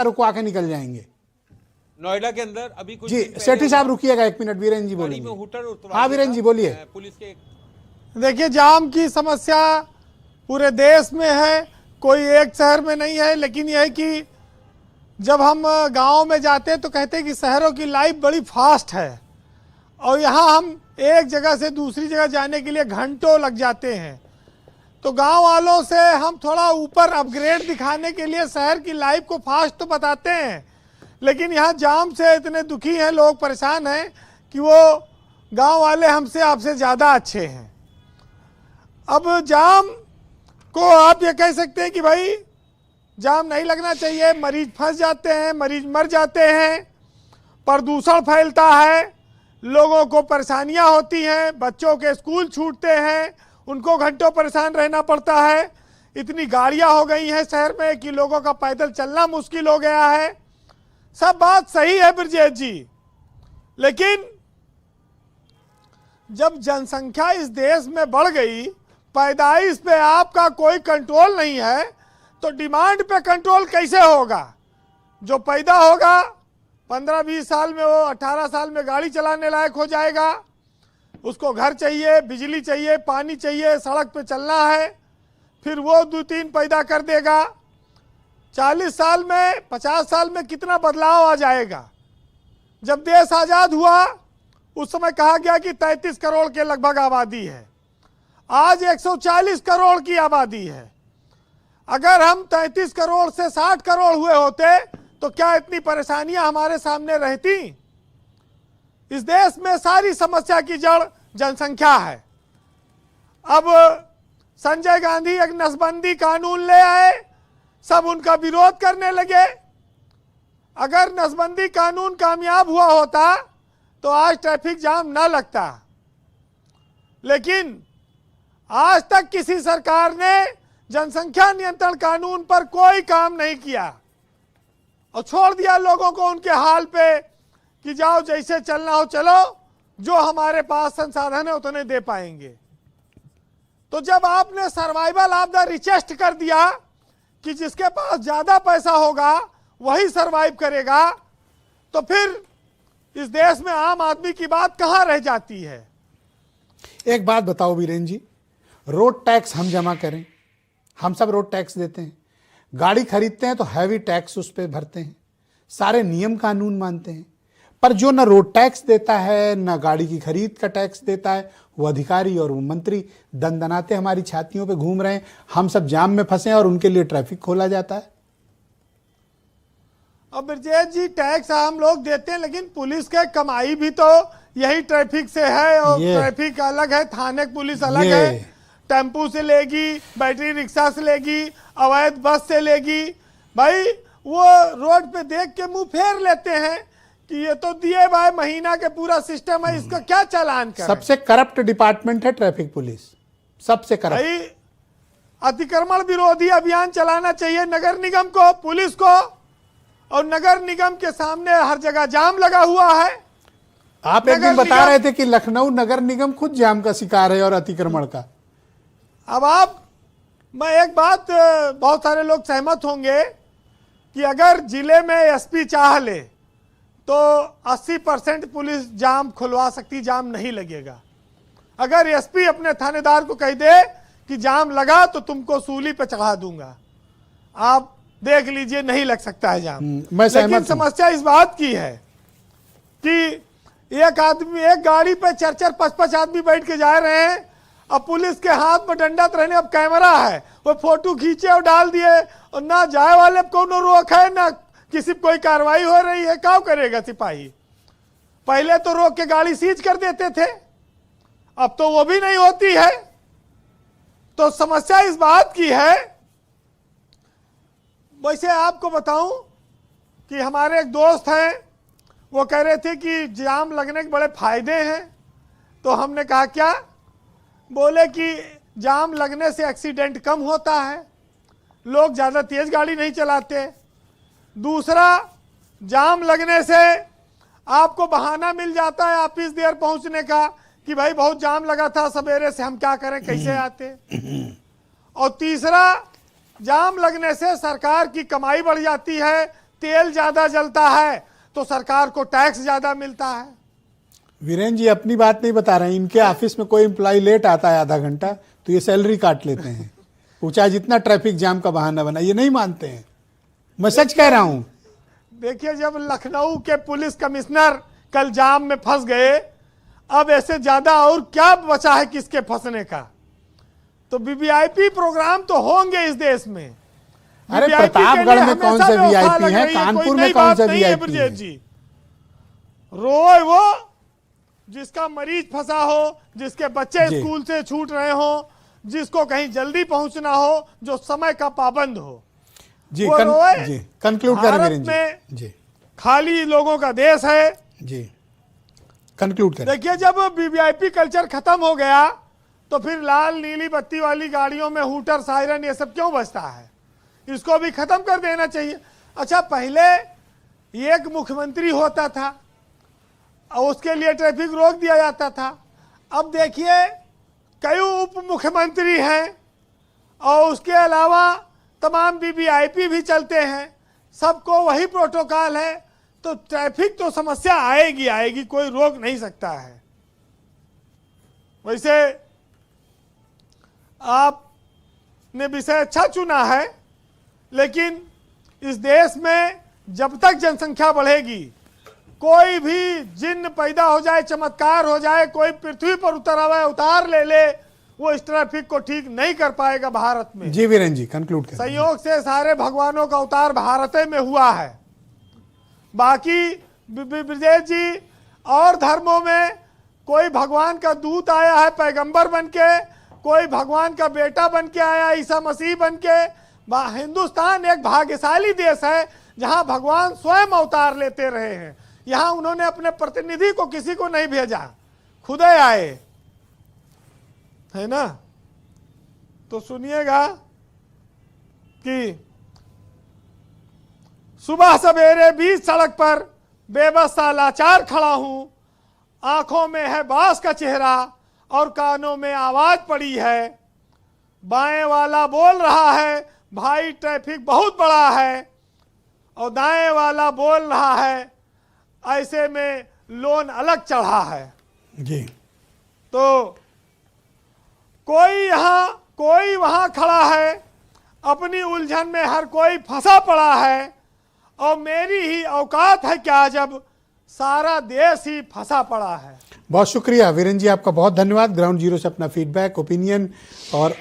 रुको आके निकल जाएंगे। नोएडा के अंदर अभी कुछ जी सेठी साहब रुकिएगा 1 मिनट, वीरेन जी बोलिए। हाँ वीरेन जी बोलिए। पुलिस के देखिए, जाम की समस्या पूरे देश में है, कोई एक शहर में नहीं है। लेकिन यह है कि जब हम गांव में जाते हैं तो कहते हैं कि शहरों की लाइफ बड़ी फास्ट है और यहाँ हम एक जगह से दूसरी जगह जाने के लिए घंटों लग जाते हैं। तो गांव वालों से हम थोड़ा ऊपर अपग्रेड दिखाने के लिए शहर की लाइफ को फास्ट तो बताते हैं, लेकिन यहाँ जाम से इतने दुखी हैं, लोग परेशान हैं कि वो गांव वाले हमसे आपसे ज़्यादा अच्छे हैं। अब जाम को आप ये कह सकते हैं कि भाई जाम नहीं लगना चाहिए, मरीज फंस जाते हैं, मरीज मर जाते हैं, प्रदूषण फैलता है, लोगों को परेशानियां होती हैं, बच्चों के स्कूल छूटते हैं, उनको घंटों परेशान रहना पड़ता है। इतनी गाड़ियां हो गई हैं शहर में कि लोगों का पैदल चलना मुश्किल हो गया है। सब बात सही है ब्रजेश जी, लेकिन जब जनसंख्या इस देश में बढ़ गई, पैदाइश पे आपका कोई कंट्रोल नहीं है, तो डिमांड पे कंट्रोल कैसे होगा? जो पैदा होगा 15-20 साल में, वो 18 साल में गाड़ी चलाने लायक हो जाएगा, उसको घर चाहिए, बिजली चाहिए, पानी चाहिए, सड़क पे चलना है, फिर वो 2-3 पैदा कर देगा। 40 साल में, 50 साल में कितना बदलाव आ जाएगा। जब देश आज़ाद हुआ उस समय कहा गया कि 33 करोड़ के लगभग आबादी है, आज 140 करोड़ की आबादी है। अगर हम 33 करोड़ से 60 करोड़ हुए होते तो क्या इतनी परेशानियां हमारे सामने रहती? इस देश में सारी समस्या की जड़ जनसंख्या है। अब संजय गांधी एक नसबंदी कानून ले आए, सब उनका विरोध करने लगे। अगर नसबंदी कानून कामयाब हुआ होता तो आज ट्रैफिक जाम ना लगता, लेकिन आज तक किसी सरकार ने जनसंख्या नियंत्रण कानून पर कोई काम नहीं किया और छोड़ दिया लोगों को उनके हाल पे कि जाओ जैसे चलना हो चलो, जो हमारे पास संसाधन है उतने दे पाएंगे। तो जब आपने सर्वाइवल ऑफ द रिचेस्ट कर दिया कि जिसके पास ज्यादा पैसा होगा वही सरवाइव करेगा, तो फिर इस देश में आम आदमी की बात कहां रह जाती है? एक बात बताओ वीरेन जी, रोड टैक्स हम जमा करें, हम सब रोड टैक्स देते हैं, गाड़ी खरीदते हैं तो हैवी टैक्स उस पर भरते हैं, सारे नियम कानून मानते हैं, पर जो न रोड टैक्स देता है न गाड़ी की खरीद का टैक्स देता है, वो अधिकारी और वो मंत्री दनदनाते हमारी छातियों पे घूम रहे हैं। हम सब जाम में फंसे और उनके लिए ट्रैफिक खोला जाता है। अब ब्रजेश जी, टैक्स हम लोग देते हैं, लेकिन पुलिस के कमाई भी तो यही ट्रैफिक से है, और ट्रैफिक अलग है, थाने पुलिस अलग है, टेम्पू से लेगी, बैटरी रिक्शा से लेगी, अवैध बस से लेगी। भाई वो रोड पे देख के मुंह फेर लेते हैं कि ये तो दिए भाई महीना के पूरा सिस्टम है, इसका क्या चालान करें? सबसे करप्ट डिपार्टमेंट है ट्रैफिक पुलिस, सबसे करप्ट। भाई अतिक्रमण विरोधी अभियान चलाना चाहिए नगर निगम को, पुलिस को, और नगर निगम के सामने हर जगह जाम लगा हुआ है। आप एक दिन बता रहे थे कि लखनऊ नगर निगम खुद जाम का शिकार है और अतिक्रमण का। अब मैं एक बात, बहुत सारे लोग सहमत होंगे कि अगर जिले में एसपी चाह ले तो 80% पुलिस जाम खुलवा सकती, जाम नहीं लगेगा। अगर एसपी अपने थानेदार को कह दे कि जाम लगा तो तुमको सूली पे चढ़ा दूंगा, आप देख लीजिए नहीं लग सकता है जाम। लेकिन समस्या इस बात की है कि एक आदमी, एक गाड़ी पे 4-4, 5-5 आदमी बैठ के जा रहे हैं, अब पुलिस के हाथ में डंडा रहने, अब कैमरा है, वो फोटो खींचे और डाल दिए, और ना जाए वाले को कोनो रोक है, ना किसी कोई कार्रवाई हो रही है। क्या करेगा सिपाही? पहले तो रोक के गाड़ी सीज कर देते थे, अब तो वो भी नहीं होती है। तो समस्या इस बात की है। वैसे आपको बताऊं कि हमारे एक दोस्त हैं, वो कह रहे थे कि जाम लगने के बड़े फायदे हैं, तो हमने कहा क्या? बोले कि जाम लगने से एक्सीडेंट कम होता है, लोग ज़्यादा तेज गाड़ी नहीं चलाते। दूसरा, जाम लगने से आपको बहाना मिल जाता है ऑफिस देर पहुंचने का कि भाई बहुत जाम लगा था सवेरे से, हम क्या करें, कैसे आते। और तीसरा, जाम लगने से सरकार की कमाई बढ़ जाती है, तेल ज्यादा जलता है तो सरकार को टैक्स ज्यादा मिलता है। वीरेन जी अपनी बात नहीं बता रहे हैं, इनके ऑफिस में कोई एम्प्लॉय लेट आता है आधा घंटा तो ये सैलरी काट लेते हैं, वो चाहे जितना ट्रैफिक जाम का बहाना बना, ये नहीं मानते हैं, मैं सच कह रहा हूं। देखिए, जब लखनऊ के पुलिस कमिश्नर कल जाम में फंस गए, अब ऐसे ज्यादा और क्या बचा है किसके फंसने का। तो वीवीआईपी प्रोग्राम तो होंगे इस देश में। अरे VVIP के प्रतापगढ़ लिए में कौन हमेशा से व्यवस्था वीआईपी लग है, रही कानपुर कोई में नई कौन बात सा नहीं है वीआईपी ब्रजेश है? जी। रोए वो जिसका मरीज फंसा हो, जिसके बच्चे जी। स्कूल से छूट रहे हो, जिसको कहीं जल्दी पहुंचना हो, जो समय का पाबंद हो, जी वो रोए। जी कंक्लूड करें भारत वीरेन में जी। जी खाली लोगों का देश है। जी कंक्लूड करें। देखिए, जब वीवीआईपी कल्चर खत्म हो गया तो फिर लाल नीली बत्ती वाली गाड़ियों में हूटर सायरन ये सब क्यों बजता है? इसको भी खत्म कर देना चाहिए। अच्छा, पहले एक मुख्यमंत्री होता था और उसके लिए ट्रैफिक रोक दिया जाता था। अब देखिए कई उप मुख्यमंत्री हैं और उसके अलावा तमाम वीवीआईपी भी चलते हैं, सबको वही प्रोटोकॉल है, तो ट्रैफिक तो समस्या आएगी आएगी, कोई रोक नहीं सकता है। वैसे आपने विषय अच्छा चुना है, लेकिन इस देश में जब तक जनसंख्या बढ़ेगी, कोई भी जिन्न पैदा हो जाए, चमत्कार हो जाए, कोई पृथ्वी पर उतर आवे, उतार ले, वो इस ट्रैफिक को ठीक नहीं कर पाएगा भारत में। जी वीरेन जी कंक्लूड करें। संयोग से सारे भगवानों का अवतार भारत में हुआ है। बाकी ब्रजेश जी, और धर्मों में कोई भगवान का दूत आया है पैगंबर बन के, कोई भगवान का बेटा बन के आया ईसा मसीह बन के। हिंदुस्तान एक भाग्यशाली देश है जहां भगवान स्वयं अवतार लेते रहे हैं। यहां उन्होंने अपने प्रतिनिधि को किसी को नहीं भेजा, खुद ही आए, है ना। तो सुनिएगा कि सुबह सवेरे बीच सड़क पर बेबस सा लाचार खड़ा हूं, आंखों में है बांस का चेहरा और कानों में आवाज पड़ी है। बाएं वाला बोल रहा है भाई ट्रैफिक बहुत बड़ा है, और दाएं वाला बोल रहा है ऐसे में लोन अलग चढ़ा है। जी तो कोई यहाँ कोई वहां खड़ा है, अपनी उलझन में हर कोई फंसा पड़ा है, और मेरी ही औकात है क्या जब सारा देश ही फंसा पड़ा है। बहुत शुक्रिया वीरेन जी, आपका बहुत धन्यवाद। ग्राउंड जीरो से अपना फीडबैक, ओपिनियन और